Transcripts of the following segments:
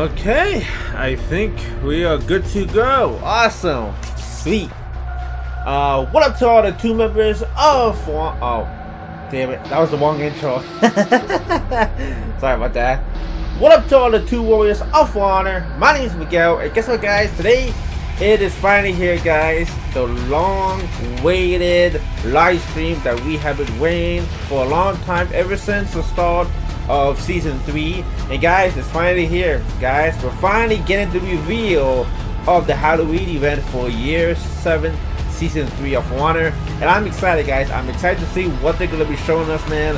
Okay, I think we are good to go. Awesome. Sweet. What up to all the 2 members of one? Oh, damn it. That was the wrong intro. Sorry about that. What up to all the 2 warriors of honor? My name is Miguel, and guess what, guys? Today, it is finally here, guys. The long-awaited live stream that we have been waiting for a long time, ever since the start of season 3. And guys, it's finally here, guys. We're finally getting the reveal of the Halloween event for year 7, season 3 of Honor. And I'm excited, guys. I'm excited to see what they're gonna be showing us, man.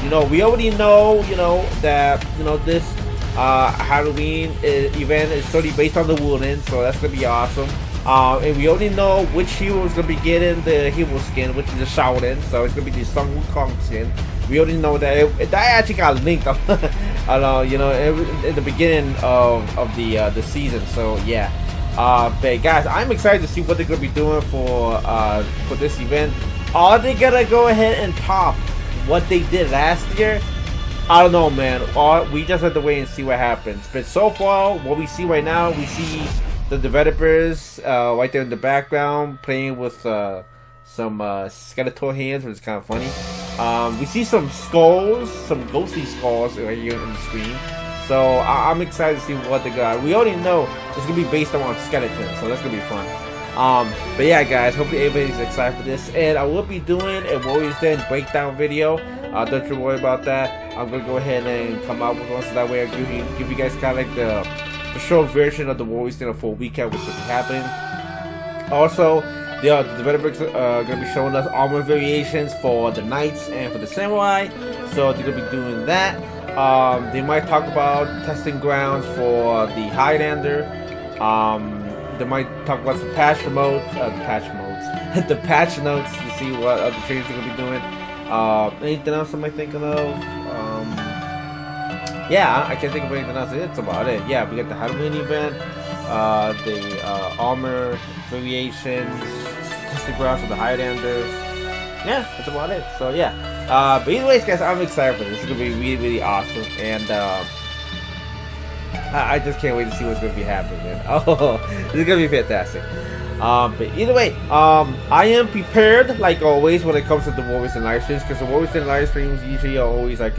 You know, we already know, that this Halloween event is totally based on the Wooden, so that's gonna be awesome. And we already know which hero is gonna be getting the hero skin, which is the Shaolin. So it's gonna be the Sun Wukong skin. We already know that that actually got linked up, in the beginning of the season. So yeah, but guys, I'm excited to see what they're gonna be doing for this event. Are they gonna go ahead and top what they did last year? I don't know, man. We just have to wait and see what happens. But so far, what we see right now, we see the developers right there in the background playing with some skeletal hands, which is kind of funny. We see some skulls, some ghostly skulls right here on the screen. So I'm excited to see what they got. We already know it's gonna be based on skeletons, so that's gonna be fun. But yeah, guys, hopefully everybody's excited for this. And I will be doing a Warriors Den breakdown video. Don't you worry about that. I'm gonna go ahead and come out with one, so that way I give you guys kind of like the short version of the Warriors Den for a weekend, which will be happening. Also, the developers are going to be showing us armor variations for the Knights and for the Samurai, so they're going to be doing that. They might talk about testing grounds for the Highlander. They might talk about some patch notes to see what other trainers are going to be doing. Anything else am I thinking of? Yeah, I can't think of anything else. That's about it. Yeah, we got the Halloween event, the armor variations, testing grounds for the Highlanders. Yeah, that's about it. So yeah, but anyways, guys, I'm excited for this. It's gonna be really, really awesome, and I just can't wait to see what's gonna be happening, man. Oh, this is gonna be fantastic. But either way, I am prepared like always when it comes to the Warriors and live streams, because the Warriors and live streams usually are always like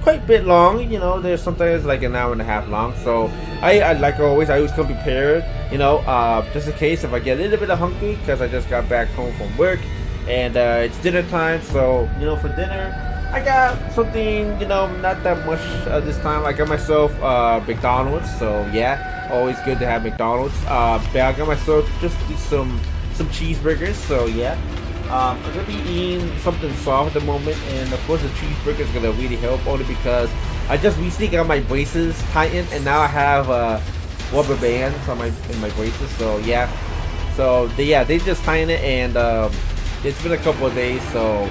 quite a bit long. They're sometimes like an hour and a half long. So I like always, I always come prepared. Just in case if I get a little bit hungry, because I just got back home from work and it's dinner time. So for dinner, I got something not that much this time. I got myself McDonald's. So yeah, always good to have McDonald's. But I got myself just some cheeseburgers. So yeah. I'm going to be eating something soft at the moment, and of course the cheeseburger is going to really help, only because I just recently got my braces tightened, and now I have rubber bands in my braces. So yeah, they just tightened it, and it's been a couple of days. So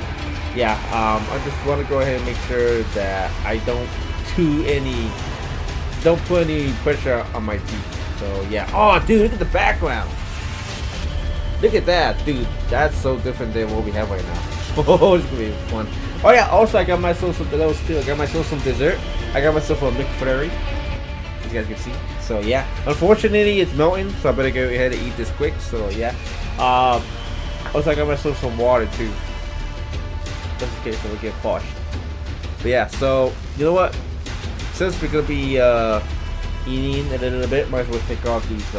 yeah, I just want to go ahead and make sure that I don't put any pressure on my teeth. So yeah. Oh dude, look at the background. Look at that, dude. That's so different than what we have right now. Oh, it's gonna be fun. Oh yeah, also I got myself something else too. I got myself some dessert. I got myself a McFlurry, as you guys can see. So yeah, unfortunately it's melting, so I better go ahead and eat this quick. So yeah. Also I got myself some water too, just in case it will get parched. But yeah, so you know what? Since we're gonna be eating a little bit, might as well take off these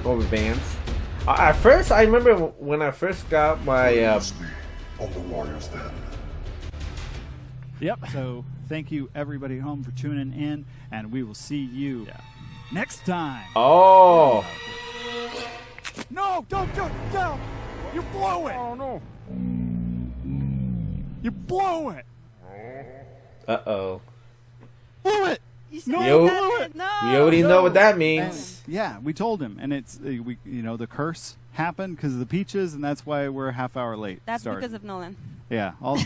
rubber bands. At first, I remember when I first got my on the Warriors Den. Yep. So thank you everybody at home for tuning in, and we will see you next time. Oh. No! Don't! You blow it! Oh no! You blow it! Uh-oh. Blew it! We already know what that means. And, yeah, we told him, and it's the curse happened because of the peaches, and that's why we're a half hour late. That's because of Nolan. Yeah, all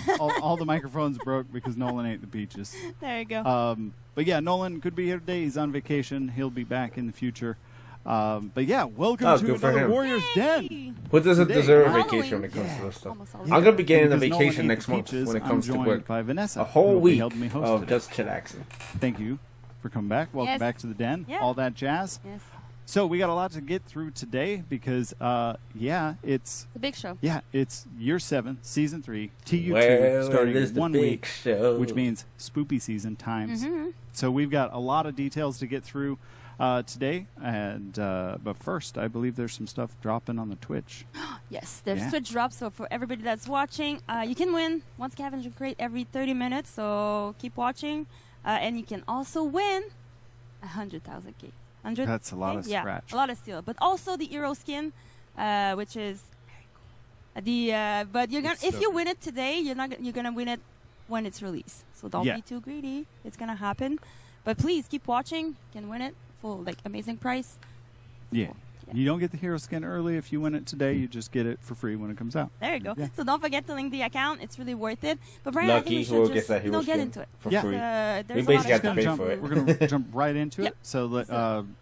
the microphones broke because Nolan ate the peaches. There you go. But yeah, Nolan could be here today. He's on vacation. He'll be back in the future. But yeah, welcome to another Warriors Den. Who doesn't deserve a vacation when it comes to this stuff? I'm going to be getting a vacation next month when it comes to work. By Vanessa, a whole week of just chillaxing. Thank you for coming back. Welcome back to the den. Yeah. All that jazz. Yes. So we got a lot to get through today because, it's a big show. Yeah, it's Year 7, Season 3, TU2, Well, starting it is in the 1 big week, show. which means spoopy season times. So we've got a lot of details to get through today. And but first, I believe there's some stuff dropping on the Twitch. Yes, there's Twitch drops. So for everybody that's watching, you can win one scavenger crate every 30 minutes. So keep watching, and you can also win 100,000 K. That's a lot of scratch. A lot of steel, but also the hero skin, which is but you're gonna if you win it today, you're gonna win it when it's released. So don't be too greedy. It's gonna happen, but please keep watching. You can win it full amazing price. Yeah. You don't get the hero skin early. If you win it today, you just get it for free when it comes out. There you go. Yeah. So don't forget to link the account. It's really worth it. But Brian, Lucky who will get that hero skin get into it for free. We basically have to pay for it. We're going to jump right into it. So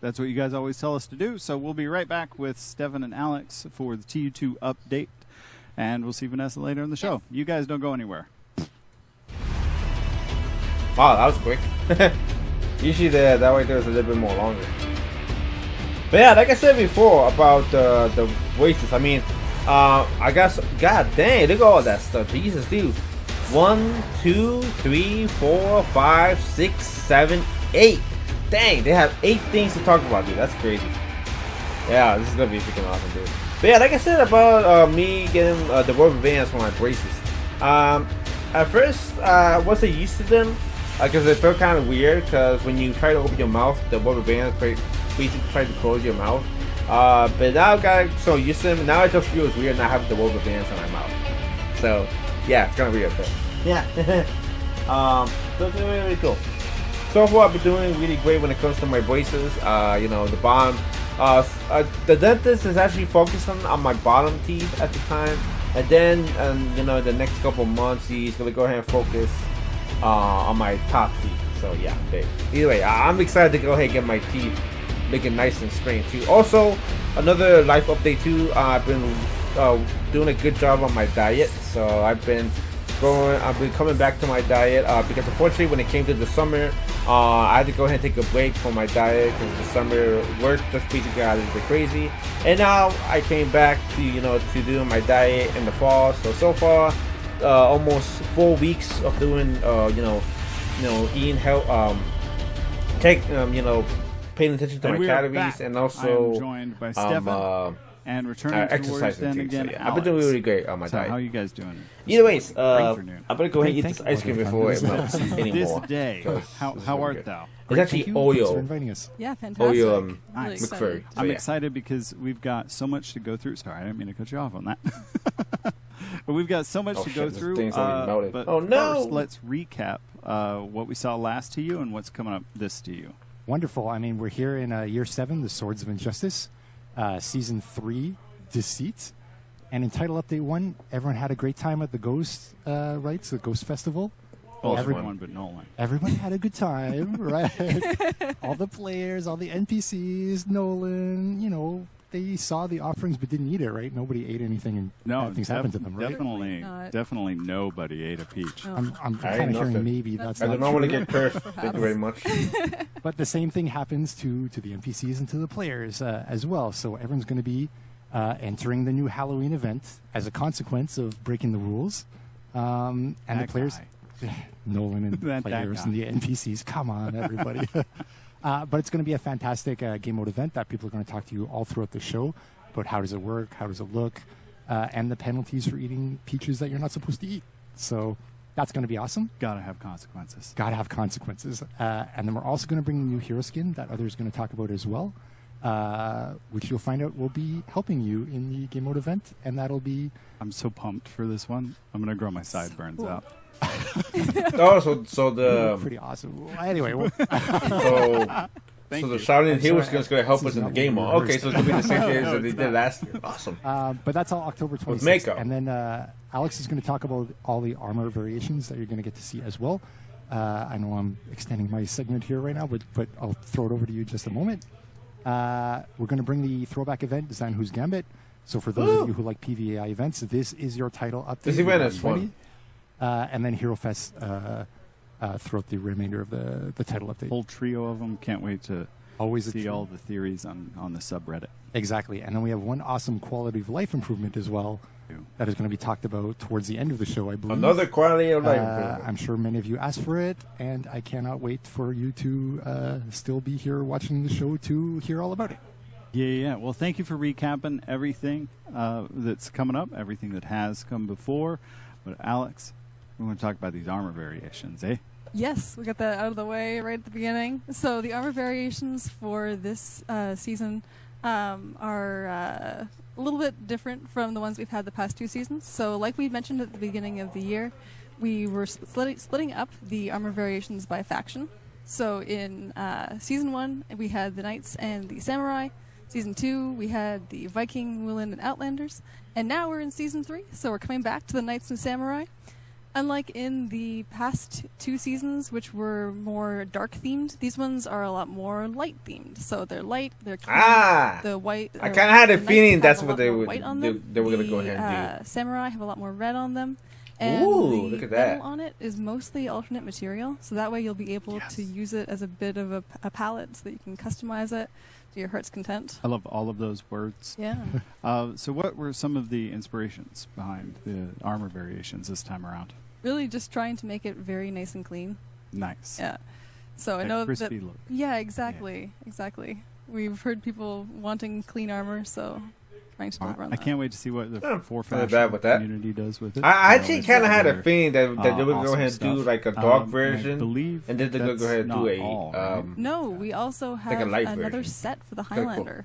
that's what you guys always tell us to do. So we'll be right back with Steven and Alex for the TU2 update. And we'll see Vanessa later in the show. You guys don't go anywhere. Wow, that was quick. Usually that way there's a little bit more longer. But yeah, like I said before about the races, I mean, I guess, god dang, look at all that stuff. Jesus, dude. 1, 2, 3, 4, 5, 6, 7, 8. Dang, they have 8 things to talk about, dude. That's crazy. Yeah, this is gonna be freaking awesome, dude. But yeah, like I said about me getting the rubber bands for my braces. At first, I wasn't used to them because it felt kind of weird. Because when you try to open your mouth, the rubber bands basically try to close your mouth. But now I got so used to them. Now it just feels weird not having the rubber bands on my mouth. So yeah, it's kind of weird. But yeah, so it's really, really cool. So far, I've been doing really great when it comes to my braces. The bottom. The dentist is actually focusing on my bottom teeth at the time, and then the next couple months he's gonna go ahead and focus on my top teeth. So yeah, either way, I'm excited to go ahead and get my teeth looking nice and straight too. Also, another life update too. I've been doing a good job on my diet, so I've been coming back to my diet because unfortunately when it came to the summer, I had to go ahead and take a break from my diet because the summer work just basically got a little bit crazy. And now I came back to doing my diet in the fall. So far, almost 4 weeks of doing eating health, paying attention to my calories, and also I'm joined by Stefan. And returning to Warriors Den again, yeah. I've been doing really great on my diet. How are you guys doing? Either ways, I'm gonna go ahead and eat this ice cream before it melts anymore. This day, how art thou? It's actually Oyo. Yeah, fantastic. Oyo really McFurry. I'm excited because we've got so much to go through. Sorry, I didn't mean to cut you off on that. But we've got so much to go through. But first, let's recap what we saw last to you and what's coming up this to you. Wonderful. I mean, we're here in Year 7, The Swords of Injustice. Season 3, Deceit. And in Title Update 1, everyone had a great time at the Ghost Rights, the Ghost Festival. Well, everyone but Nolan. Everyone had a good time, right? All the players, all the NPCs, Nolan, they saw the offerings but didn't eat it, right? Nobody ate anything and bad things happened to them, right? Definitely nobody ate a peach. I'm kind of hearing maybe that's not true. I don't want to get cursed. Thank you very much. But the same thing happens to the NPCs and to the players as well. So everyone's going to be entering the new Halloween event as a consequence of breaking the rules. And the players, Nolan and the players and the NPCs, come on, everybody. But it's going to be a fantastic game mode event that people are going to talk to you all throughout the show about how does it work, how does it look, and the penalties for eating peaches that you're not supposed to eat. So that's going to be awesome. Gotta have consequences. Gotta have consequences. And then we're also going to bring a new hero skin that others are going to talk about as well, which you'll find out will be helping you in the game mode event. And that'll be... I'm so pumped for this one. I'm going to grow my sideburns out. So the... Pretty awesome. Anyway. So the shouting hero skin is going to help us in the game mode. Okay, so it's going to be the same thing as they did last year. Awesome. But that's all October 26th. With makeup. And then Alex is going to talk about all the armor variations that you're going to get to see as well. I know I'm extending my segment here right now, but I'll throw it over to you in just a moment. We're going to bring the throwback event, Design Who's Gambit. So for those of you who like PvAI events, this is your title update. This event is fun. And then Hero Fest throughout the remainder of the title update. Whole trio of them. Can't wait to Always a see trio. all the theories on the subreddit. Exactly. And then we have one awesome quality of life improvement as well that is going to be talked about towards the end of the show, I believe. Another quality of life improvement. I'm sure many of you asked for it, and I cannot wait for you to still be here watching the show to hear all about it. Yeah. Well, thank you for recapping everything that's coming up, everything that has come before. But Alex, we want to talk about these armor variations, eh? Yes, we got that out of the way right at the beginning. So the armor variations for this season are a little bit different from the ones we've had the past 2 seasons. So like we mentioned at the beginning of the year, we were splitting up the armor variations by faction. So in Season 1, we had the Knights and the Samurai. Season 2, we had the Viking, Wooland, and Outlanders. And now we're in Season 3, so we're coming back to the Knights and Samurai. Unlike in the past 2 seasons, which were more dark-themed, these ones are a lot more light-themed. So they're light, they're clean. The white... I kind of had a the feeling Knights that's have a what lot they more would white on they them. were going to go ahead and do. Samurai have a lot more red on them. And Ooh, the look at that. metal on it is mostly alternate material, so that way you'll be able to use it as a bit of a palette so that you can customize it to your heart's content. I love all of those words. Yeah. So what were some of the inspirations behind the armor variations this time around? Really just trying to make it very nice and clean. Nice. Yeah. So I That know that... crispy look. Yeah, exactly. Exactly. We've heard people wanting clean armor, so trying to deliver on I that. can't wait to see what the Yeah, four not bad fashion with that. community does with it. I You know, actually it's kind of had a another, feeling that they would go awesome ahead and do stuff. like a dark And I version, believe and then they're going to go that's ahead and not do a all, right? No, we also like have a light another version. set for the Okay, cool. Highlander.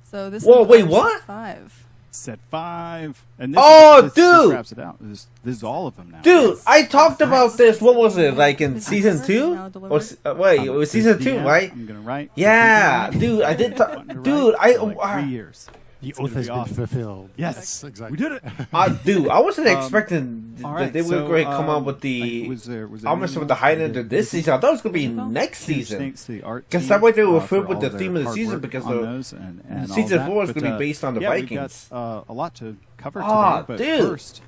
So this Whoa, is wait, our what? Set 5. Set 5. And this Oh, this dude! wraps it out. This is all of them now. Dude, I talked Nice. about this. What was it like in This season is 2? now delivered. Or wait, it was season 2, right? I'm gonna write. Yeah, dude, I did. Dude, I. For like 3 years. The It's gonna oath has be been awesome. fulfilled. Yes, exactly. we did it. Dude, I wasn't expecting all that right, they would so, go ahead and come out with like, the was there almost anything with the else? Highlander this season. I thought it was gonna be Huge next season. Thanks to the art Because team, that way they were for filled with all the their theme of the hard season work because on the those and all season that. 4 is But, gonna be based on the yeah, Vikings. We've got a lot to cover Ah, today, but dude. first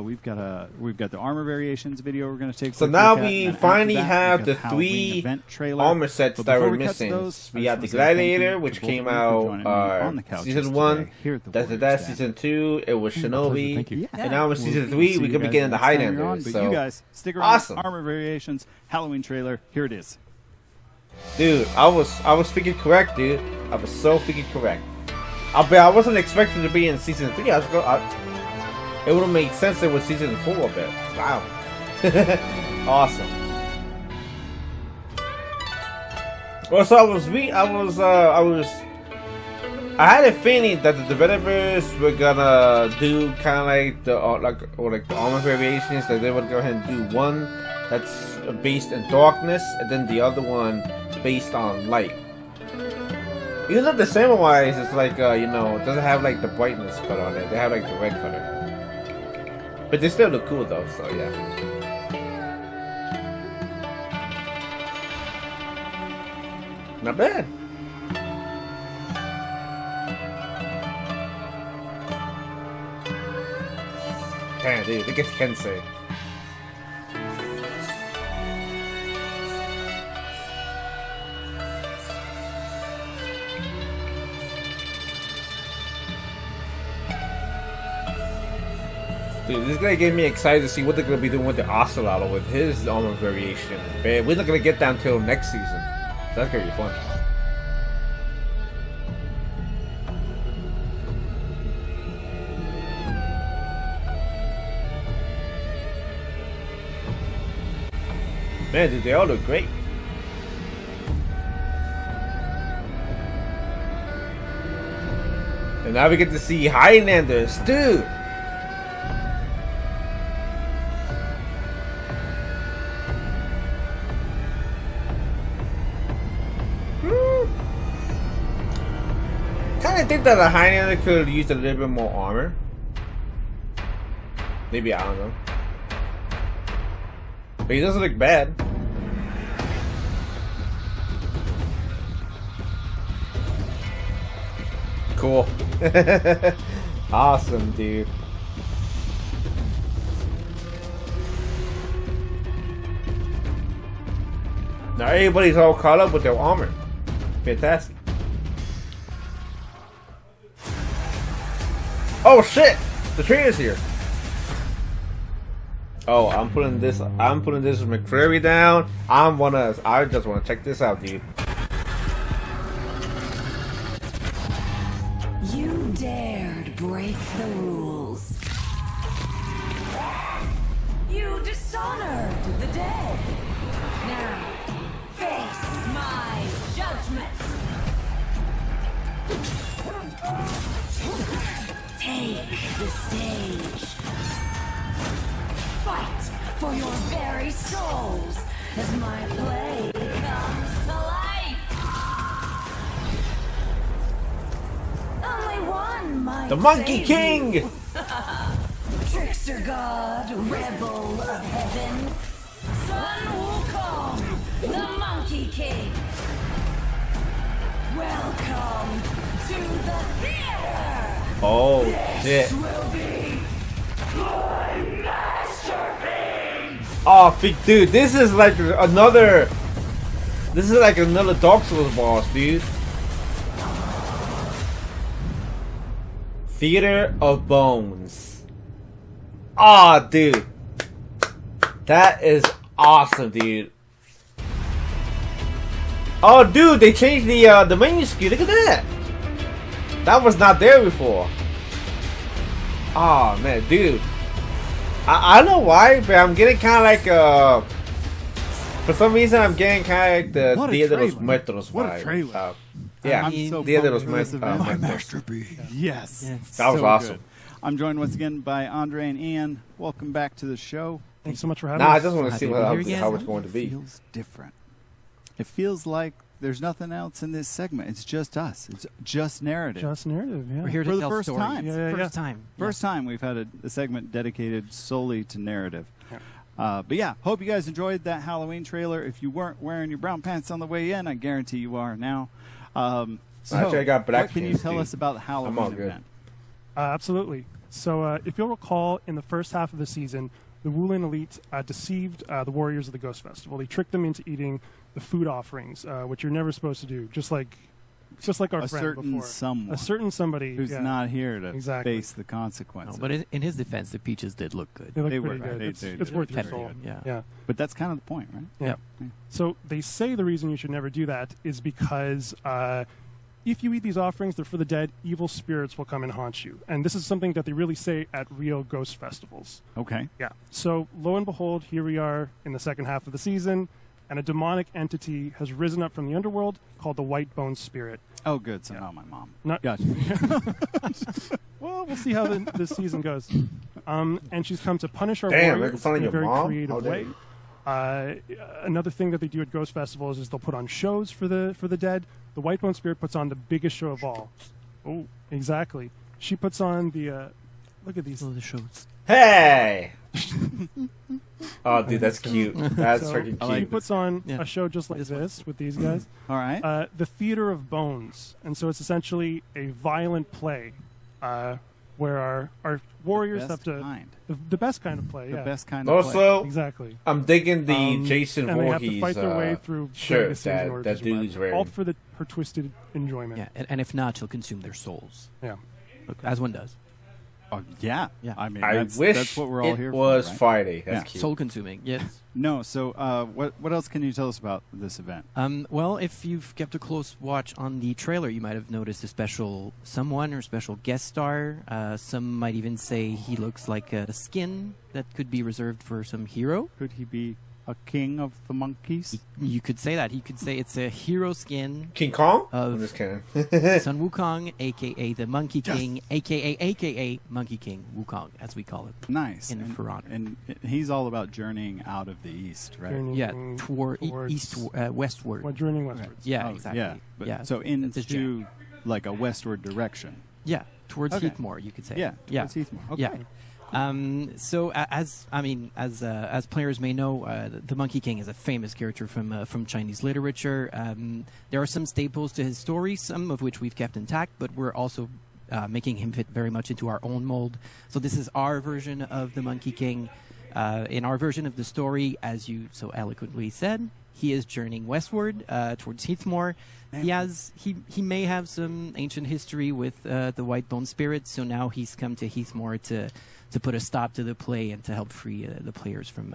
we've got the armor variations video we're going to take. a So quick now look at, we and after finally that, have we've the got Halloween 3 event trailer. armor sets But that before were we cut to missing. those, We I had the just wanna say thank you Gladiator, to which both of came you for out joining me on the couches season today 1. here at the That's Warriors Den. season 2. It was pleasure, Shinobi. thank you. Yeah. And now in season We'll 3, see we you could be guys getting the next time you're Highlander. on, But So you guys stick around. awesome. Armor variations, Halloween trailer. Here it is. Dude, I was thinking correct, dude. I was so thinking correct. I wasn't expecting to be in season 3. It would have made sense if it was season 4 a bit. Wow. Awesome. Well, so I had a feeling that the developers were gonna do kind of like the armor variations. That they would go ahead and do one that's based in darkness, and then the other one based on light. Even though the Samurais is like it doesn't have like the brightness cut on it. They have like the red color. But they still look cool though, so yeah. Not bad. Damn, dude, look at Kensei. Dude, this is gonna get me excited to see what they're gonna be doing with the Ocelot with his armor variation. Man, we're not gonna get that until next season. So that's gonna be fun. Man, dude, they all look great. And now we get to see Highlanders, dude. I think that a Highlander could have used a little bit more armor. Maybe, I don't know. But he doesn't look bad. Cool. Awesome, dude. Now everybody's all caught up with their armor. Fantastic. Oh shit! The train is here. Oh, I'm putting this McCreary down. I just wanna check this out, dude. You dared break the rules. You dishonored the dead. Now, face my judgment. Take the stage. Fight for your very souls as my play comes to life. Only one might The Monkey save King! you. Trickster God, rebel of heaven, Sun Wukong, the Monkey King. Welcome to the theater. Oh shit. Will be my masterpiece. Oh, dude, this is like another Dark Souls boss, dude. Theater of Bones. Ah, dude, that is awesome, dude. Oh, dude, they changed the menu SKU. Look at that. That was not there before. Oh man, dude. I don't know why, but I'm getting kind of like for some reason I'm getting kind of like What the a Dia de los trailer. Muertos What a vibe. trailer. Yeah, I'm so Dia de los pumped for this event. Muertos. masterpiece. Yes. That was So awesome. good. I'm joined once again by Andre and Ian. Welcome back to the show. Thanks so much for having Nah, I us. just want to see Happy to be here again. how it's going to It be. feels different. It feels like there's nothing else in this segment. It's just us. It's just narrative. Just narrative, yeah. We're here For to the tell first stories. time. Yeah. First time. First time we've had a segment dedicated solely to narrative. Yeah. But yeah, hope you guys enjoyed that Halloween trailer. If you weren't wearing your brown pants on the way in, I guarantee you are now. So Actually, I got black what can you pants, tell dude. us about the all Halloween good. event? Absolutely. So, if you'll recall, in the first half of the season, the Wulin Elite deceived the warriors of the Ghost Festival. They tricked them into eating the food offerings, which you're never supposed to do. Just like our A friend certain before. someone A certain somebody who's yeah. not here to Exactly. face the consequences. No, but in his defense, the peaches did look good. They look They pretty were, good. they It's, did. it's worth your Very soul. good, yeah. Yeah. But that's kind of the point, right? Yeah. So they say the reason you should never do that is because if you eat these offerings, they're for the dead. Evil spirits will come and haunt you, and this is something that they really say at real ghost festivals. Okay. Yeah. So lo and behold, here we are in the second half of the season, and a demonic entity has risen up from the underworld called the White Bone Spirit. Oh, good. So not my mom. Not- Gotcha. Well, we'll see how this season goes. And she's come to punish our Damn, warriors making fun of in a your very mom? How creative dare way. Another thing that they do at ghost festivals is they'll put on shows for the dead. The White Bone Spirit puts on the biggest show of all. Oh, exactly. She puts on the look at these. So the shows. Hey! Oh, dude, that's cute. That's So, freaking She cute. puts on Yeah. a show just like this with these guys. All right. The Theater of Bones, and so it's essentially a violent play where our warriors have to the best kind of play. The Yeah, best kind of play. Also, exactly. I'm digging the Jason and they have to Voorhees fight their way through shirt various things in order that to survive. dude's wearing. All for her twisted enjoyment. Yeah, and if not, she'll consume their souls. Yeah. Look, as one does. Oh, yeah. Yeah. I mean, I that's wish what we're all it here was for. Right? Friday. That's Yeah. cute. Soul consuming, yes. No. So, what else can you tell us about this event? Well, if you've kept a close watch on the trailer, you might have noticed a special someone or special guest star. Some might even say he looks like a skin that could be reserved for some hero. Could he be a king of the monkeys? You could say that. He could say it's a hero skin King Kong? Of- I'm just kidding. Sun Wukong, a.k.a. the Monkey King, a.k.a. Monkey King Wukong, as we call it. Nice. In and, For Honor. and he's all about journeying out of the east, right? Journeying Yeah, towards- westward. Well, journeying westwards. Yeah, Oh, exactly. Yeah. But, yeah. So That's his jam. into like a westward direction. Yeah, towards Okay. Heathmore, you could say. Yeah. yeah, towards Heathmore. Okay. yeah. So as players may know, the Monkey King is a famous character from Chinese literature. There are some staples to his story, some of which we've kept intact, but we're also making him fit very much into our own mold. So this is our version of the Monkey King. In our version of the story, as you so eloquently said, he is journeying westward towards Heathmoor. He may have some ancient history with the Whitebone spirit, so now he's come to Heathmoor to put a stop to the play and to help free the players from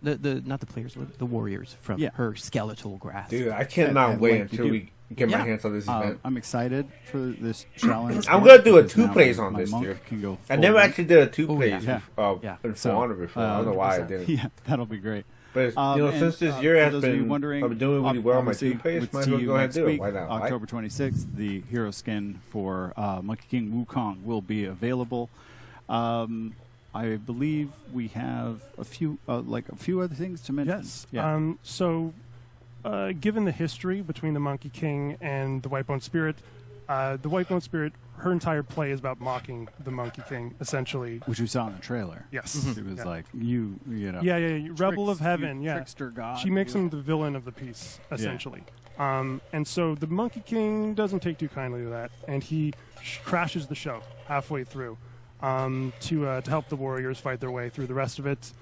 the warriors from her skeletal grasp. Dude, I cannot wait like until we get my hands on this event. I'm excited for this challenge. I'm gonna do a because 2 now plays my on this, monk dude. can go I never full actually did a 2 plays yeah. in For Honor before. I don't know why I didn't. Yeah, that'll be great. But since this year has been wondering, doing really well on my 2 plays, with might as well TU go ahead and next do it. week, Why not? October 26th, the hero skin for Monkey King Wukong will be available. I believe we have a few other things to mention. Yes. Yeah. Given the history between the Monkey King and the Whitebone Spirit, her entire play is about mocking the Monkey King, essentially. Which we saw in the trailer. Yes. It was like, you know. Yeah, Rebel of Heaven, you trickster god. She makes him the villain of the piece, essentially. And so the Monkey King doesn't take too kindly to that, and he crashes the show halfway through to help the warriors fight their way through the rest of it.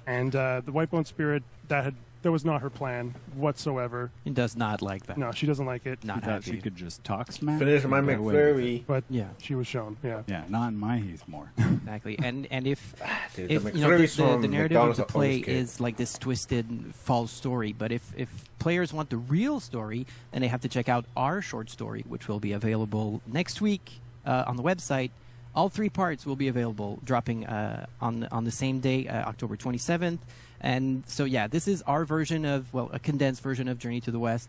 And the Whitebone Spirit, that was not her plan whatsoever. He does not like that. No, she doesn't like it. Not happy. She could just talk smack. Finish my McFlurry. But Yeah. she was shown, yeah. Yeah, not in my Heathmore. Exactly, and if Dude, if the you know McFlurry's the from narrative of McDonald's the I play always get. is like this twisted false story, but if players want the real story, then they have to check out our short story, which will be available next week on the website. All 3 parts will be available, dropping on the same day, October 27th. And so, yeah, this is our version of, a condensed version of Journey to the West.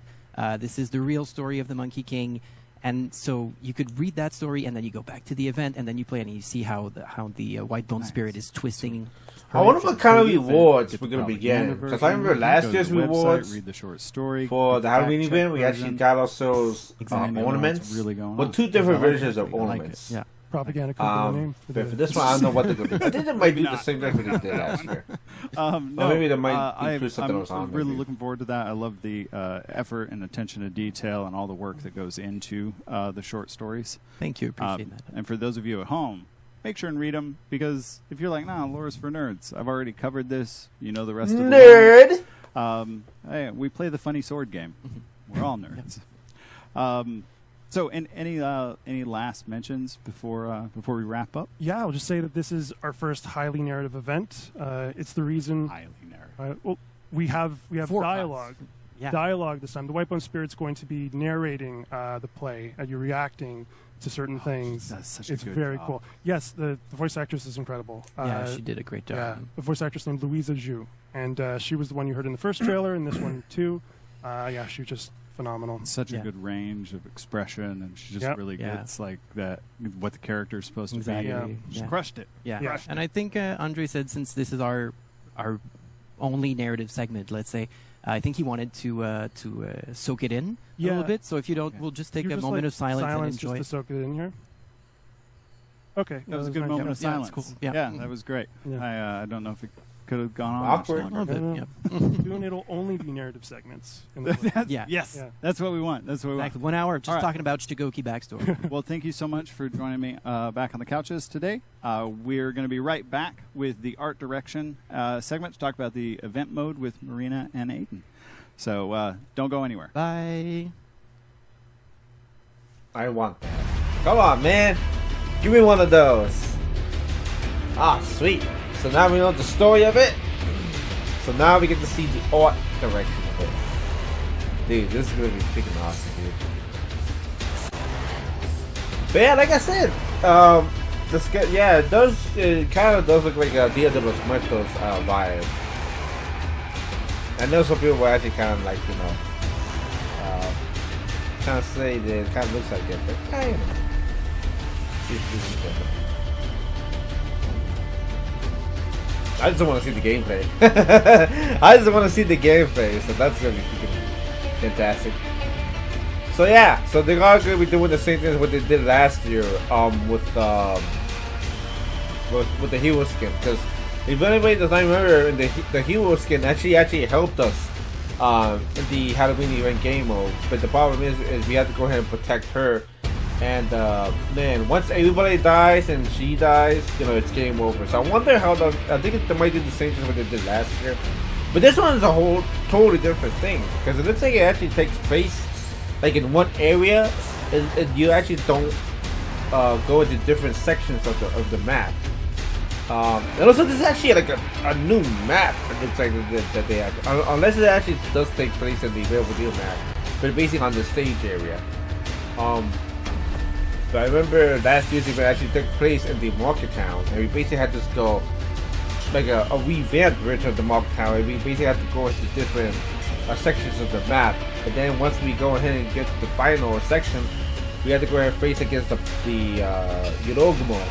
This is the real story of the Monkey King. And so you could read that story, and then you go back to the event, and then you play, and you see how the Whitebone Spirit is twisting. I wonder what kind of For the event, rewards get we're the going to be propaganda getting. Because version, I remember last go to year's the website, rewards read the short story, for the Halloween fact-check event, we actually version. got ourselves Exactly. ornaments. What's really going Well, on. 2 different I like versions it. of I like it. ornaments. Yeah. Propaganda company name. But for this one, I don't know what they're going to do. I think they might do the same thing they did last year. No, maybe they might include something I'm else on, really maybe. looking forward to that. I love the effort and attention to detail and all the work that goes into the short stories. Thank you, appreciate that. And for those of you at home, make sure and read them, because if you're like, nah, lore's for nerds, I've already covered this. You know the rest of the Nerd! hey, we play the funny sword game. We're all nerds. So, any last mentions before we wrap up? Yeah, I'll just say that this is our first highly narrative event. It's the reason... Highly narrative. well, we have For dialogue. us. Yeah. Dialogue this time. The Whitebone Spirit's going to be narrating the play, and you're reacting to certain things. That's such a It's good very job. cool. Yes, the voice actress is incredible. Yeah, she did a great job. Yeah, the voice actress named Louisa Zhu, and she was the one you heard in the first trailer, and this one too. Yeah, she was just phenomenal. Such a Yeah. good range of expression, and she just Yep. really Yeah. gets like that what the character is supposed to Exactly. be. Yeah. She crushed it. Yeah. Yeah. And I think Andre said, since this is our only narrative segment, let's say, I think he wanted to soak it in a Yeah. little bit. So if you don't, Yeah. we'll just take You're a just moment like of silence and enjoy just it. to soak it in here. Okay, That was a nice. good moment of Yeah, silence. it's cool. Yeah. that was great. Yeah. I don't know if it could have gone on Awkward. much A longer. little bit, Yeah. yeah. Soon it'll only be narrative segments. In the That's- Yeah. Yes, Yeah. that's what we want. That's what we Exactly. 1 hour of just All right. talking about Shigoki backstory. Well, thank you so much for joining me back on the couches today. We're going to be right back with the art direction segment to talk about the event mode with Marina and Aiden. So don't go anywhere. Bye. I want that. Come on, man. Give me one of those. Ah, sweet. So now we know the story of it. So now we get to see the art direction of it. Dude, this is going to be freaking awesome, dude. But yeah, like I said, it kind of does look like a Dia de los Muertos vibe. I know some people were actually kind of like, trying to say that it kind of looks like it, but kind of. This is different. I just want to see the gameplay. I just want to see the gameplay, so that's gonna be freaking fantastic. So yeah, so they're all gonna be doing the same thing as what they did last year, with the hero skin. Because if anybody does not remember, the hero skin actually helped us in the Halloween event game mode. But the problem is we have to go ahead and protect her. And man, once everybody dies and she dies, it's game over. So I wonder how I think they might do the same thing what they did last year. But this one is a whole totally different thing because it looks like it actually takes place like in one area, and you actually don't go into different sections of the map. And also, this is actually like a new map. It looks like that they have, unless it actually does take place in the real video map, but basically on the stage area. But I remember last year's event actually took place in the market town, and we basically had to go like a revamped version of the market town. And we basically had to go into different sections of the map, and then once we go ahead and get to the final section, we had to go ahead and face against the Yorogumo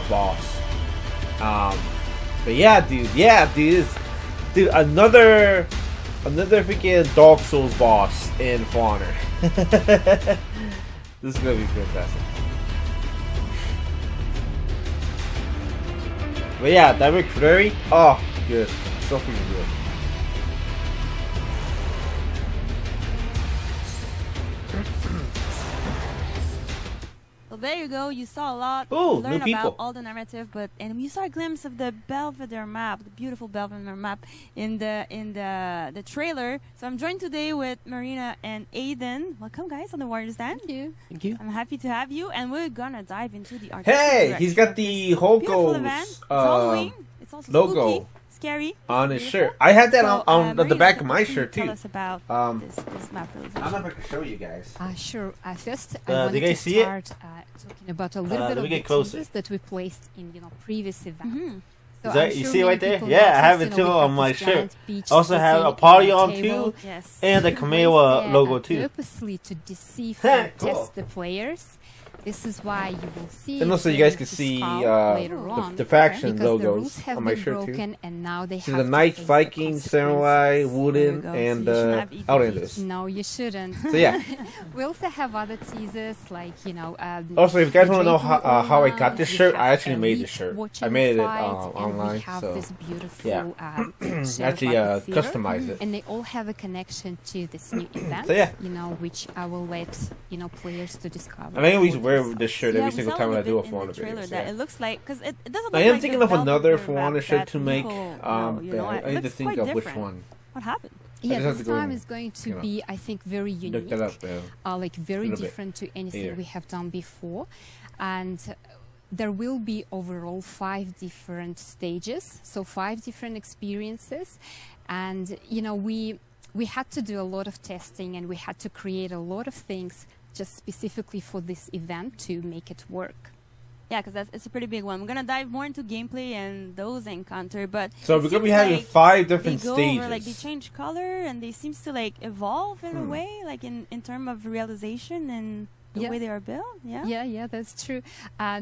boss. But yeah, dude, another freaking Dark Souls boss in For Honor. This is gonna be fantastic. But yeah, Direct Flurry, oh, good, so freaking good. Well, there you go. You saw a lot. Ooh, You learned new people. about all the narrative, and you saw a glimpse of the Belvedere map, the beautiful Belvedere map in the trailer. So I'm joined today with Marina and Aiden. Welcome, guys, on the Warriors Den. Thank you. Thank you. I'm happy to have you, and we're gonna dive into the art. Hey, he's got the beautiful event. It's Halloween. It's also logo spooky, scary. on his beautiful. shirt. I had that So, on the Marina, back of my can you shirt Tell too. us about this map I realization. don't know if I can show you guys. Sure. First, do I you wanted guys to see it? start talking about a little bit let of me the get closer. teasers that we placed in previous events. Mhm. So Is that, I'm you sure see it many right there? people Yeah, I have noticed, it you too know, we on have my this shirt. giant beach I also have sitting a on party the on table. too, Yes. and the It was Kamewa there, logo too. Purposely to deceive Cool. and test the players. This is why you will see. And also you during guys can the see scout later on, the faction because the rules logos have on my been shirt too. broken, and now they So have the to Knights, face the Vikings, Samurai, consequences. Wooden, There you go. and So you shouldn't have eaten Outlanders. No, you shouldn't. So yeah. We also have other teasers like Also, if you guys want to know Drinking how I got Aura, this we shirt, I have actually made Elite this shirt. watching I made it fight, and online, we have so this beautiful, yeah. shirt actually by the theater. customized it. And they all have a connection to this new event, So yeah. which I will let players to discover. And I always for wear themselves. this shirt Yeah, every we single saw time it I do a in For the Honor trailer video. that Yeah. it looks like, because it doesn't. I look am like thinking the of another Belvedere For map Honor shirt that to make. people But know, you know, I it need to looks think quite of which different. one. What happened? Yeah, just have this to go time and, is going to you know, be, I think, very Look unique. that up. Like very little bit different to anything here. we have done before, and there will be overall 5 different stages, so 5 different experiences, and we had to do a lot of testing, and we had to create a lot of things just specifically for this event to make it work. Yeah, because it's a pretty big one. We're gonna dive more into gameplay and those encounter, but So it we're gonna be seems having like 5 they different go stages. over, like they change color and they seems to like evolve in a way, like in terms of realization and the Yeah. way they are built. Yeah. Yeah, that's true.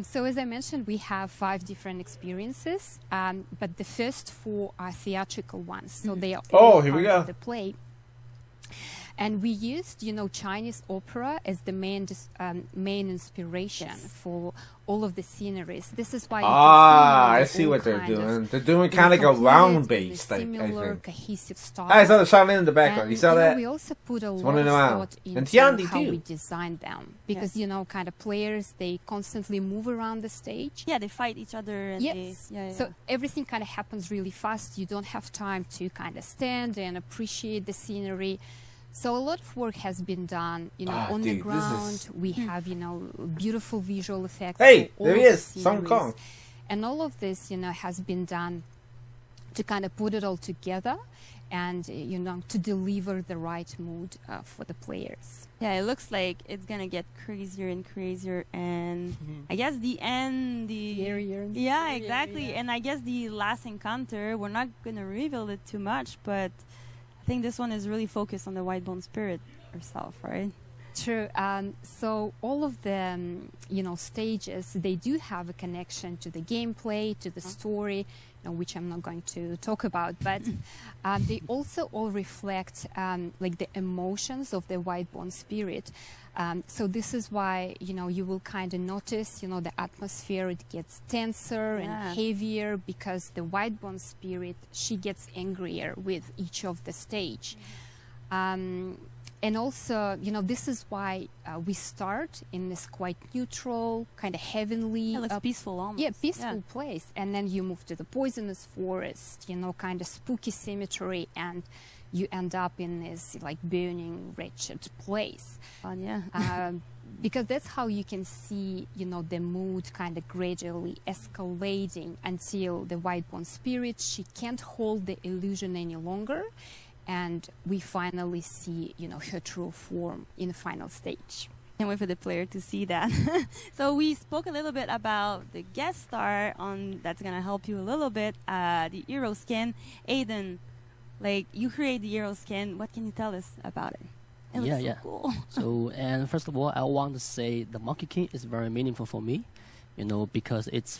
So as I mentioned, we have 5 different experiences, but the first 4 are theatrical ones, so they are Oh, all here we part go. of the play. And we used, Chinese opera as the main inspiration for all of the sceneries. This is why you can I see, see all what they're kind of doing. They're doing kind of like a completed round in a base, I similar think. cohesive style. I saw the Shaolin in the background. And, You saw that? We also put a one lot in of the round. thought And into Tiandi how too. we designed them because kind of players, they constantly move around the stage. Yeah, they fight each other. And Yes. So everything kind of happens really fast. You don't have time to kind of stand and appreciate the scenery. So a lot of work has been done, on the dude, this ground. is- We have, beautiful visual effects. Hey, for there all he of is, the Song sceneries. Kong. And all of this, has been done to kind of put it all together and, to deliver the right mood for the players. Yeah, it looks like it's gonna get crazier and crazier, and I guess the end, Scarier and yeah, scarier, exactly. yeah. And I guess the last encounter, we're not gonna reveal it too much, but I think this one is really focused on the white bone spirit herself, right? True. So all of the, stages, they do have a connection to the gameplay, to the story, which I'm not going to talk about, but they also all reflect like the emotions of the white bone spirit. So this is why, you will kind of notice, the atmosphere, it gets tenser and heavier because the white bone spirit, she gets angrier with each of the stage. And also, this is why we start in this quite neutral, kind of heavenly, It looks peaceful almost. yeah, peaceful place, and then you move to the poisonous forest, kind of spooky cemetery, and you end up in this like burning, wretched place. Fun, yeah. Because that's how you can see, the mood kind of gradually escalating until the White-Born spirit, she can't hold the illusion any longer. And we finally see, her true form in the final stage. Can't wait for the player to see that. So we spoke a little bit about the guest star that's gonna help you a little bit. The hero skin, Aiden. Like you create the hero skin. What can you tell us about it? It looks so cool. So, and first of all, I want to say the Monkey King is very meaningful for me, because it's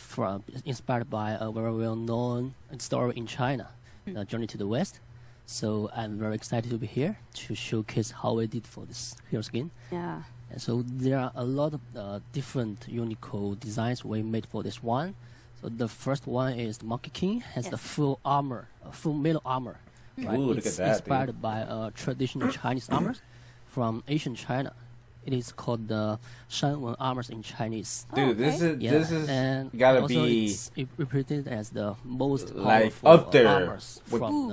inspired by a very well-known story in China, the Journey to the West. So I'm very excited to be here to showcase how we did for this hero skin. Yeah. And so there are a lot of different unique designs we made for this one. So the first one is the Monkey King has the full armor, full metal armor. Right? Ooh, look it's at that, inspired by traditional Chinese armors from ancient China. It is called the Shanwen armors in Chinese. Dude, this is and gotta also be it's represented as the most like powerful up there armors with from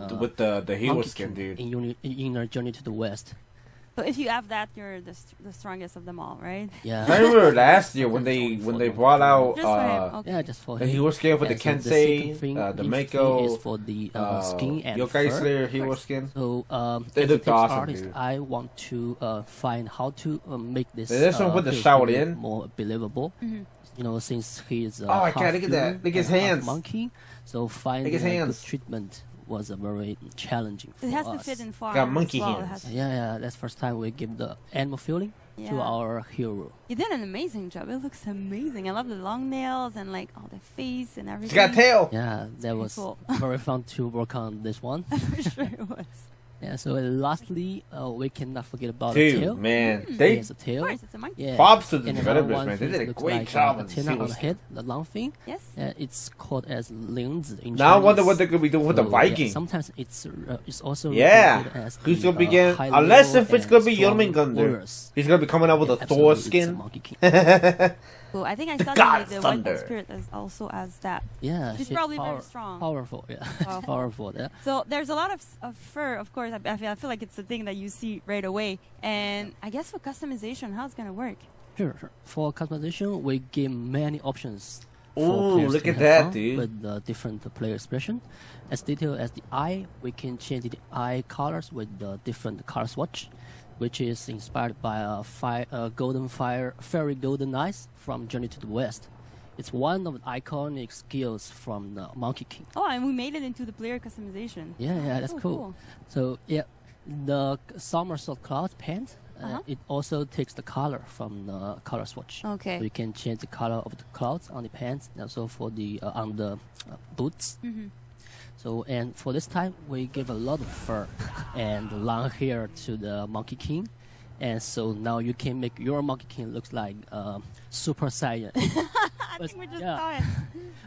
the hero Monkey skin, King dude. in our Journey to the West. So if you have that, you're the strongest of them all, right? Yeah. I remember last year when they brought out Just for him, okay. Yeah, just for the him. hero skin for the And so Kensei, second thing, the each Mako, thing is for the skin and Yokai fur. Slayer hero skin. So They as a looked tips awesome, artist, dude. I want to find how to make this This one with the hero Shaolin. skin more believable. Since he is Oh my God, look at that. half-human Look at his and half hands. monkey, so finding his a good hands. treatment was a very challenging for It has us. to fit in farm. Got monkey as well. It hands. has to- Yeah, that's first time we give the animal feeling to Yeah. our hero. You did an amazing job. It looks amazing. I love the long nails and like all the face and everything. He's got a tail. Yeah, that was cool. very fun to work on this one. For sure it was. Yeah, so lastly, we cannot forget about the tail. Dude, man, He they has a tail. Of course, it's a monkey. Yeah. props to the And another developers, one man. They thing did a looks great like, job the on the antenna on hero the skin. head, the long thing. Yes. It's called as Lingzi in Now I wonder Chinese. what they're gonna be doing with the So, Viking. sometimes it's also Yeah. represented as Who's the, gonna begin? high Unless level if it's and gonna be strong Jormungandr. warriors. He's gonna be coming out with Yeah, a Thor absolutely, it's a skin. Monkey King. Cool. I think I saw God the White Thunder. Bolt Spirit as also as that. Yeah, She's she's probably very strong. Powerful, yeah. Powerful. Powerful, yeah. So there's a lot of fur, of course. I feel like it's the thing that you see right away. And I guess for customization, how it's gonna work? Sure. For customization, we give many options. for Ooh, players look to at have that, fun dude. With the different player expression. As detailed as the eye, we can change the eye colors with the different color swatch, which is inspired by fairy golden eyes from Journey to the West. It's one of the iconic skills from the Monkey King. Oh, and we made it into the player customization. Yeah, that's Oh, cool. So yeah, the somersault cloud paint. It also takes the color from the color swatch. Okay. So you can change the color of the clouds on the pants and also for the on the boots. Mm-hmm. So and for this time we give a lot of fur and long hair to the Monkey King, and so now you can make your Monkey King looks like Super Saiyan. I think we just saw it.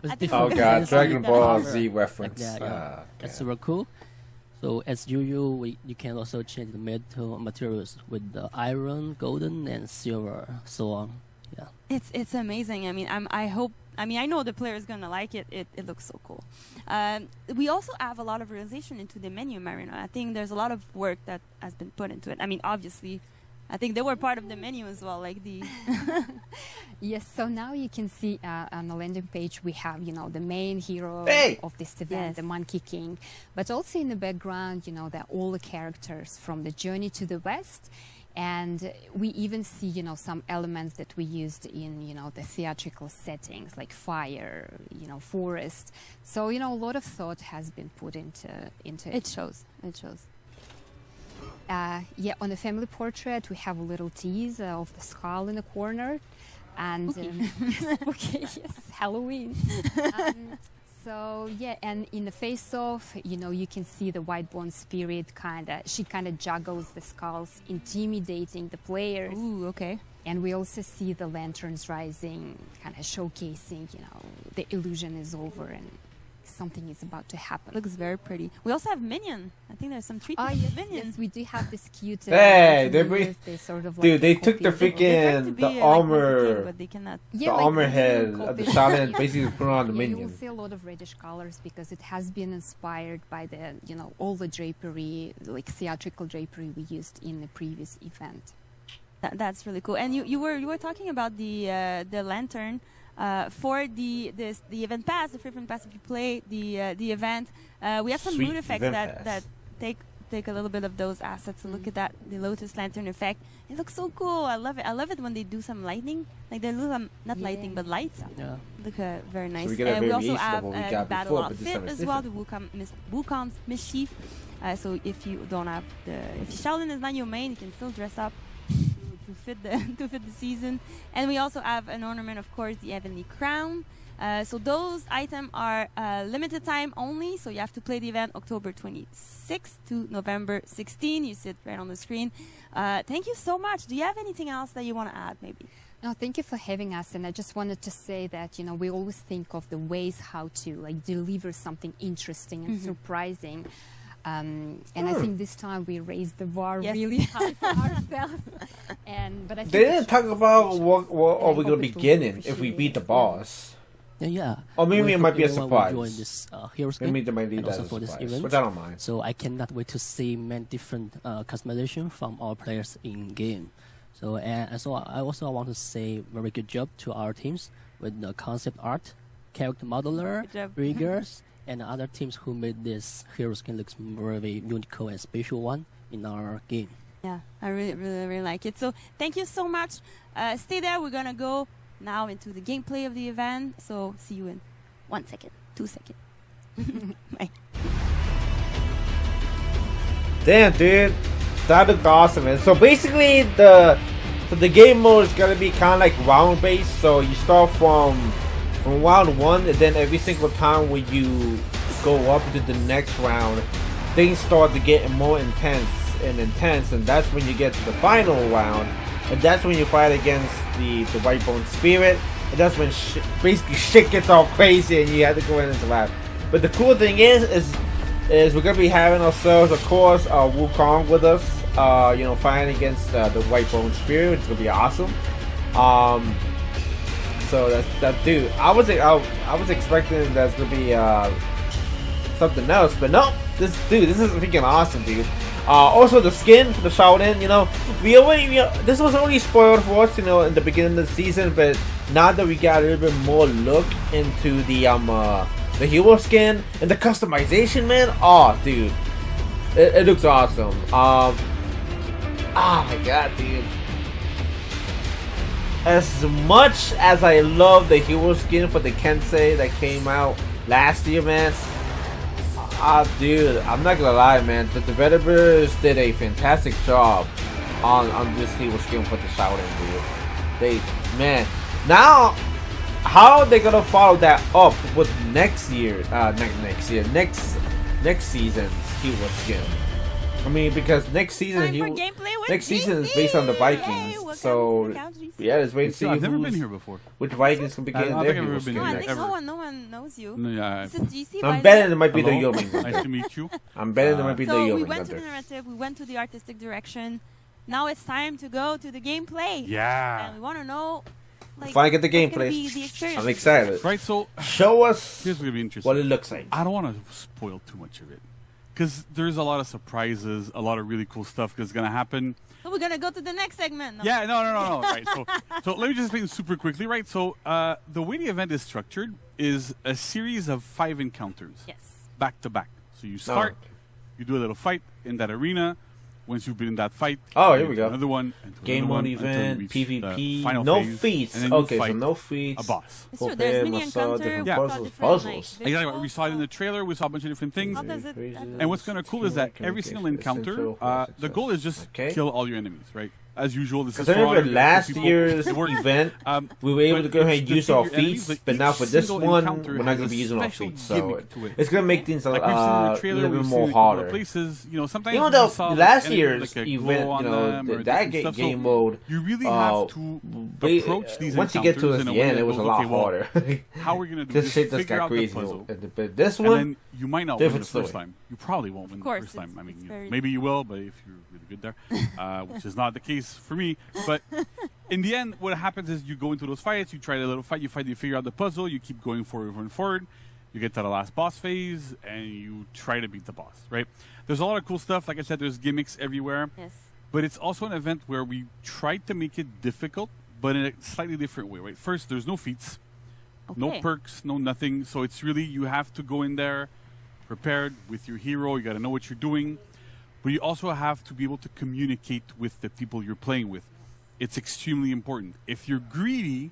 With I think different Oh we god, just Dragon saw Ball that. Z reference. Like that, yeah. Ah, That's okay. super cool. So as usual, you can also change the metal materials with the iron, golden, and silver, so on. Yeah. It's amazing. I mean, I know the player is gonna like it. It looks so cool. We also have a lot of realization into the menu, Marina. I think there's a lot of work that has been put into it. I mean, obviously, I think they were part of the menu as well, like the. Yes, so now you can see on the landing page we have, the main hero Hey! of this event, Yes. the Monkey King. But also in the background, there are all the characters from the Journey to the West. And we even see, some elements that we used in, the theatrical settings, like fire, forest. So, a lot of thought has been put into It shows. It shows. Yeah, on the family portrait, we have a little tease of the skull in the corner. And okay, yes, Halloween. So yeah, and in the face-off, you can see the White-Born spirit she kind of juggles the skulls, intimidating the players. Ooh, okay. And we also see the lanterns rising, kind of showcasing, the illusion is over and something is about to happen. Looks very pretty. We also have Minion. I think there's some treatment Yes, with Minion. yes, we do have this cute. Hey, they minions. They sort of dude, they like took the copy of freaking the armor, but they cannot. Yeah, the like armor the head minion of the copy. Shaolin and basically put on the Yeah, you will minion. see a lot of reddish colors because it has been inspired by the, all the drapery, like theatrical drapery we used in the previous event. That's really cool. And you were talking about the lantern for the event pass, the free event pass. If you play the event, we have some Sweet mood effects event that take a little bit of those assets. So look at that, the Lotus Lantern effect. It looks so cool. I love it. I love it when they do some lightning, like they do some not lighting but lights. Yeah. Look very nice. we get a And we also variation have of what we got Battle before, but this Outfit time it's as well. The Wukong's Mischief. So if you don't have if Shaolin is not your main, you can still dress up to fit the season. And we also have an ornament, of course, the Heavenly Crown. So those items are limited time only. So you have to play the event October 26th to November 16th. You see it right on the screen. Thank you so much. Do you have anything else that you want to add, maybe? No, thank you for having us. And I just wanted to say that, we always think of the ways how to deliver something interesting and surprising. And I think this time we raised the bar really high for ourselves. But I think They didn't talk about what are we going to be getting if we beat the boss. Yeah. Or maybe We it might hope be a everyone will surprise. Join this Heroes Maybe game, they might leave and that also as a for this surprise, event. which I don't mind. So I cannot wait to see many different customization from our players in game. So I also want to say very good job to our teams with the concept art, character modeler, riggers, and other teams who made this Heroes game looks very unique and special one in our game. Yeah, I really like it. So thank you so much. Stay there. We're gonna go now into the gameplay of the event. So see you in 1 second, 2 seconds. Bye. Damn, dude, that looked awesome, man. So basically, the game mode is gonna be kind of like round based. So you start from round 1, and then every single time when you go up to the next round, things start to get more intense, and that's when you get to the final round, and that's when you fight against the White Bone Spirit, and that's when basically shit gets all crazy, and you have to go in and survive. But the cool thing is we're gonna be having ourselves, of course, Wukong with us, fighting against the White Bone Spirit, which is gonna be awesome. So that dude, I was expecting that's gonna be something else, but no, this is freaking awesome, dude. Also the skin for the Shaolin, this was only spoiled for us, in the beginning of the season, but now that we got a little bit more look into the hero skin and the customization, man, oh dude, it looks awesome. Oh my god, dude. As much as I love the hero skin for the Kensei that came out last year, man, dude, I'm not gonna lie, man, the developers did a fantastic job on this hero skin for the Shaolin, dude. Now, how are they gonna follow that up with next season's hero skin? I mean, because next season is based on the Vikings, so let's wait and see. I've never been here before. Which Vikings can be getting their hero skin No, I next. think no one knows you. No, yeah. This is GC. I'm betting it might be the Hello. Yeoming. Nice to meet you. I'm betting it might be the So we Yeoming. went to the narrative, we went to the artistic direction. Now it's time to go to the gameplay. Yeah. And we want to know, Finally get the what's gonna gameplay. be the experience. I'm excited. Right, so Show us here's gonna be interesting. what it looks like. I don't want to spoil too much of it, because there's a lot of surprises, a lot of really cool stuff that's gonna happen. So we're gonna go to the next segment. No. Yeah, no. Right, so let me just explain super quickly. Right, so the way the event is structured is a series of 5 encounters. Yes. Back to back. So you start, you do a little fight in that arena. Once you've been in that fight, Oh, here we go. Another one, Game mode until you event, reach PvP, the final no phase, feats. and then you Okay, so fight no feats. a boss. It's true. There's mini encounter. different Yeah. puzzles. Exactly. We saw it in the trailer. We saw a bunch of different things. How does it? And what's kind of cool is that every single encounter, the goal is just kill all your enemies, right? as usual. This is Because I remember fun. last People- years it works. event, we were able to go ahead and use our feats, but now for this one, we're not going to be using our feats. So it's going to make things a Like we've seen in the little trailer, bit we've more seen it in a couple of harder. places, you know, sometimes Even we though saw, like, last anything year's like a event, glow on you know, them or that different stuff. game So mode, you really have to approach these once you get to encounters in a the way end, that it was a goes, lot okay, well, harder. how are we going to do This this? shit just Figure got out the crazy. puzzle. But this And one, then you might not win the different first story. time. You probably won't win the course, first time. I mean, it's you know, very- maybe you will, but if you're really good there, which is not the case for me. But in the end, what happens is you go into those fights, you try a little fight, you figure out the puzzle, you keep going forward. You get to the last boss phase, and you try to beat the boss, right? There's a lot of cool stuff. Like I said, there's gimmicks everywhere. Yes. But it's also an event where we tried to make it difficult, but in a slightly different way, right? First, there's no feats, no Okay. perks, no nothing. So it's really, you have to go in there prepared with your hero. You got to know what you're doing. But you also have to be able to communicate with the people you're playing with. It's extremely important. If you're greedy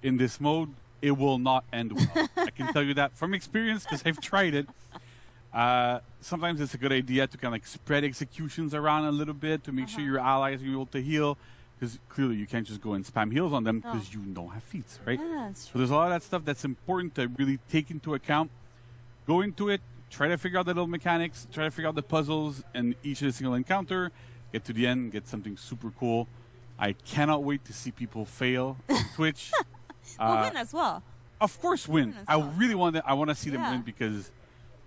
in this mode, it will not end well. I can tell you that from experience because I've tried it. Sometimes it's a good idea to kind of like spread executions around a little bit to make sure your allies are able to heal. Because clearly you can't just go and spam heals on them because you don't have feats, right? Yeah, that's So true. there's a lot of that stuff that's important to really take into account. Go into it, try to figure out the little mechanics, try to figure out the puzzles and each of the single encounter, get to the end, get something super cool. I cannot wait to see people fail on Twitch. We'll win as well. Of course, win. as I well. really want I want to see them Yeah. win because,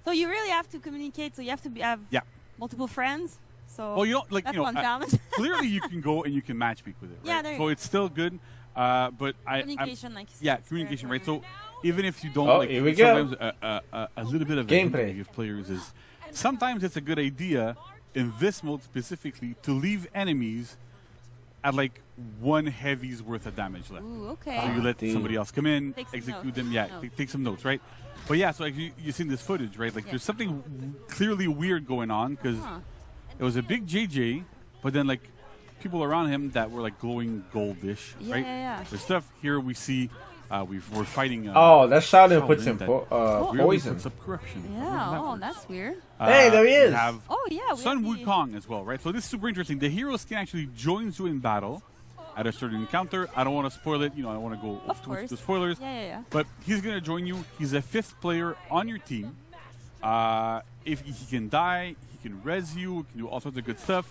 So you really have to communicate. So you have to have yeah. multiple friends. So Well, you don't like that's you know. one challenge. Clearly, you can go and you can match speak with it. Yeah, Right? there you so go. it's still good. But Communication, like you said, yeah, is very communication, right? important. So even if you don't Oh, like, here we go. sometimes a little bit of Gameplay. a give players is sometimes it's a good idea in this mode specifically to leave enemies at like one heavy's worth of damage left. Ooh, okay. So you let dude. somebody else come in, Take some execute notes. them. Yeah, Notes. take some notes, right? But yeah, so like you've seen this footage, right? Like there's something clearly weird going on because it was a big JJ, but then like people around him that were like glowing goldish, Yeah, right? yeah. There's stuff here we see. We're fighting. Oh, that Shaolin puts Shaolin in that weirdly poison. puts up corruption. Yeah. Oh, that's weird. Hey, there he is. We have Oh yeah. We Sun have the- Wukong as well, right? So this is super interesting. The hero skin actually joins you in battle at a certain encounter. I don't want to spoil it. You know, I don't want to go Of too much course. to spoilers. Yeah. But he's going to join you. He's a 5th player on your team. If he can die, he can res you, he can do all sorts of good stuff.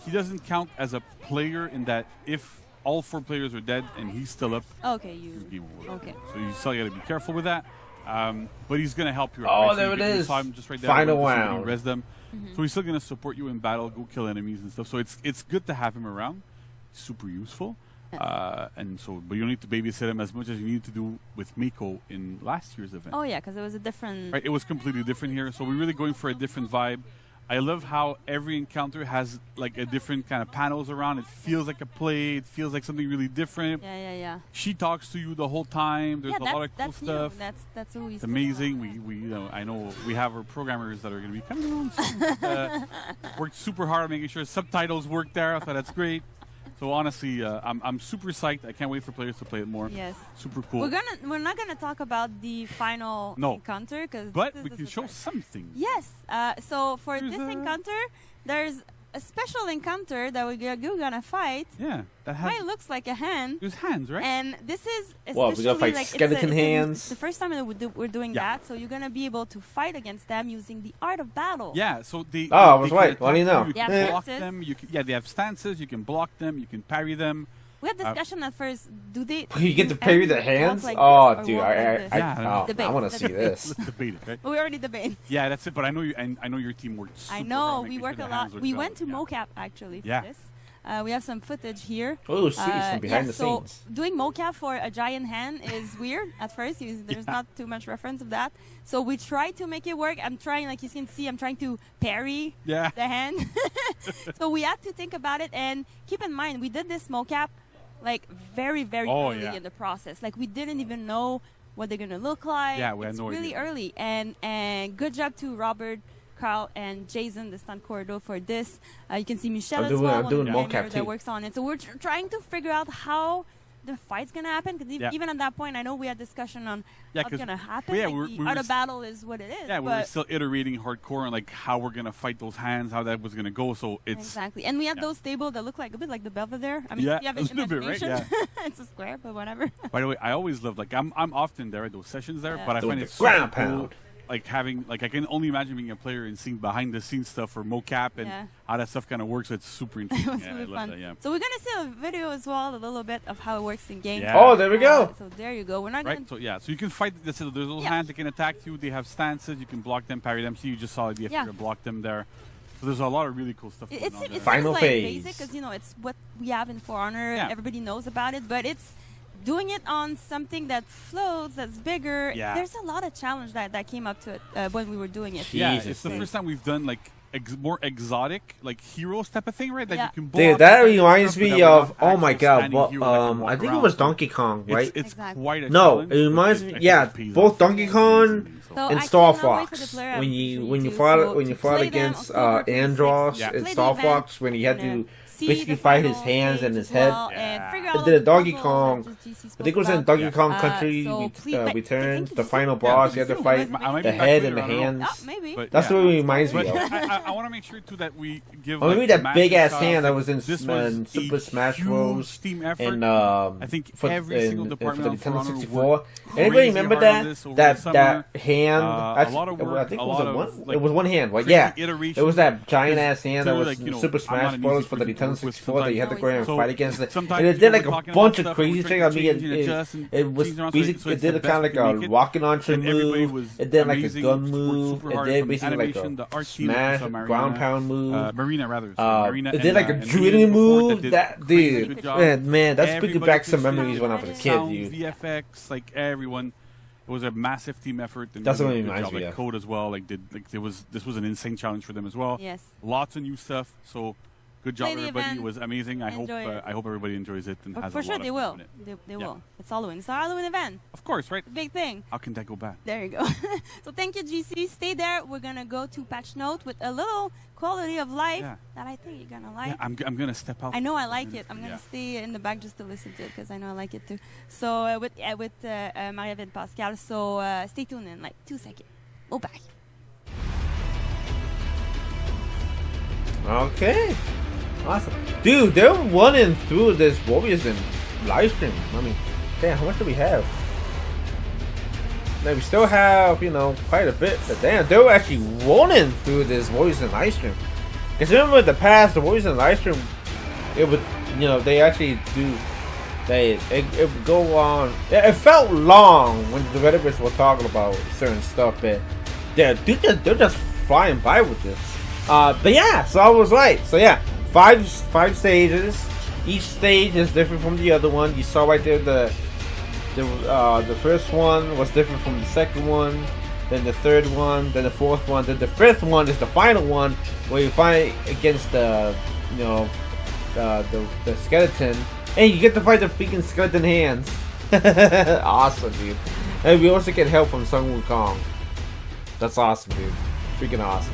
He doesn't count as a player in that if all 4 players are dead and he's still up, Okay, you. game over. Okay. So you still got to be careful with that. But he's going to help you out. Oh, right? So there you it can- you is. saw him just right there. Final Went to somebody, round. Res them. So he's still going to support you in battle, go kill enemies and stuff. So it's good to have him around. Super useful. And so, but you don't need to babysit him as much as you need to do with Miko in last year's event. Oh yeah, because it was a different. Right, it was completely different here. So we're really going for a different vibe. I love how every encounter has like a different kind of panels around. It feels like a play. It feels like something really different. Yeah. She talks to you the whole time. There's Yeah, a lot of cool that's stuff. new. That's always It's amazing. We you know, I know we have our programmers that are going to be coming on soon. Worked super hard on making sure subtitles work there. So that's great. So honestly, I'm super psyched. I can't wait for players to play it more. Yes. Super cool. We're not gonna talk about the final No. encounter because. But we can show something. Yes. So for There's this a- encounter, there's a special encounter that we're gonna fight. Yeah, that has. Mine looks like a hand. There's hands, right? And this is Well, we gotta especially fight like skeleton hands. It's the first time that we're doing Yeah. that, so you're gonna be able to fight against them using the art of battle. Yeah, so they. Oh, I they was can right. What do you attack know? You They have can block stances. them. Yeah, they have stances. You can block them. You can parry them. We had discussion at first. Do they? You get to do parry the walk hands? like Oh, this or dude, walk like this? Yeah, I know. Debate. I want to Let's see debate. this. Let's debate it, right? We already debate. Yeah, that's it. But I know you, and I know your team worked. Super I hard know making we sure work the a lot. hands work We well. went to Yeah. mocap actually for Yeah. this. We have some footage here. Oh, sweet. From behind the so scenes. doing mocap for a giant hand is weird at first. There's not too much reference of that. So we try to make it work. I'm trying, like you can see, I'm trying to parry Yeah. the hand. So we had to think about it and keep in mind we did this mocap like very early yeah. in the process. Like we didn't even know what they're gonna look like. Yeah, we had it's no really idea. early. And good job to Robert, Carl, and Jason, the stunt corridor for this. You can see Michelle I'm as doing- well, I'm one doing of the mocap trainers that too. works on it. So we're trying to figure out how the fight's gonna happen. Because Yeah. even at that point, I know we had discussion on Yeah, what's 'cause- gonna happen. well, yeah, like we the were art of s- battle is what it is. Yeah, we were but still iterating hardcore on like how we're gonna fight those hands, how that was gonna go. So it's exactly. And we had yeah. those tables that look like a bit like the Belvedere. I mean, Yeah, if you have a little bit, right? imagination, it's a square, but whatever. By the way, I always loved like I'm often there at those sessions there, Yeah. but I Doing find the it super ground cool. pound. Like having like I can only imagine being a player and seeing behind the scenes stuff for mocap and Yeah. how that stuff kind of works. It's super It interesting. was Yeah, really I love fun. that. Yeah. So we're gonna see a video as well, a little bit of how it works in game. Yeah. Oh, there we go. So there you go. We're not Right. gonna. So yeah. So you can fight. There's little Yeah. hands that can attack you. They have stances. You can block them, parry them. So you just saw the Yeah. to block them there. So there's a lot of really cool stuff going It's on there. it Final seems like phase. basic because it's what we have in For Honor. Yeah. Everybody knows about it, but it's doing it on something that floats, that's bigger. Yeah. There's a lot of challenge that came up to it when we were doing it. Yeah, Jesus, it's the dude. first time we've done like more exotic, like heroes type of thing, right? That Yeah. you can blow Dude, up that and reminds stuff, but me that we're of not oh my actual god, standing what hero that can walk I think it around. was Donkey Kong, right? It's Exactly. quite a No, challenge, it reminds but me. it's Yeah, extra pays both off. Donkey It's Kong amazing, so. So and I Star cannot wait for the Fox. player When you opportunity fought to when you fought play them against October 26th, Andros Yeah. and play the Star event, Fox, when he had and, to see basically the fight his final hands stage and his as head. well, Yeah. and figure I out did a all the Donkey puzzles Kong. that just GC I spoke think it was in about. Donkey Kong Uh, Country so please, I Returns, think the it's final just- boss. yeah, You had to it's fight just- I might the be back head later, and the I don't know. hands. Oh, maybe. But That's yeah. what it reminds me But of. I want to make sure too that we give. Oh, maybe like, that massive big ass shout-outs. hand that was in This was Super a Smash huge Bros. team effort. And I think every single for department the on For Honor Nintendo 64. worked Anybody crazy remember hard on that? this over the summer. That hand? A Actually, lot of I work, think a it was lot a of, one. like, It was one hand. Well, crazy yeah, iteration. it was that giant Because ass hand that to, was like, in you know, Super I'm Smash not an Bros. easy for the person to Nintendo work with 64 that you had to go and So fight against it. sometimes And it people did like were a talking bunch about of crazy stuff things. and I we mean, tried to change and adjust and it was change around so basically it it's did the a kind of best like we a can make it. rocket launcher And everybody move. was It did like a amazing, gun worked move. super It hard did from basically like animation, a the art team, smash so Marina, ground pound move. Marina rather. So Marina It did and, like a and drilling Ian before move. did That crazy dude, good job. man, that's bringing Everybody back some pitched in. memories when I was a kid, Sound, dude. VFX, like everyone. It was a massive team effort. And That's they what did it a good reminds job. me Like of. Code as well. Like this was an insane challenge for them as well. Yes. Lots of new stuff. So good job, Play the everybody. event. It was amazing. I Enjoy it. hope everybody enjoys it and has For a sure lot they of will. fun in it. They Yeah. will. It's Halloween. It's a Halloween event. Of course, right? Big thing. How can that go bad? There you go. So thank you, GC. Stay there. We're gonna go to patch note with a little quality of life Yeah. that I think you're gonna like. Yeah, I'm gonna step out. I know I like it. I'm gonna Yeah. stay in the back just to listen to it because I know I like it too. So with Maria-Vide Pascal. So stay tuned in like 2 seconds. We'll back. Okay. Awesome. Dude, they're running through this Warriors in Livestream. I mean, damn, how much do we have? Now, we still have, quite a bit. But damn, they were actually running through this Warriors in Livestream. Because remember in the past, the Warriors in Livestream, it would, they actually do, it would go on. It felt long when the developers were talking about certain stuff, but they're just flying by with this. But yeah, so I was right. So yeah, five stages. Each stage is different from the other one. You saw right there the first one was different from the second one, then the third one, then the fourth one, then the fifth one is the final one where you fight against the skeleton, and you get to fight the freaking skeleton hands. Awesome, dude. And we also get help from Sun Wukong. That's awesome, dude. Freaking awesome.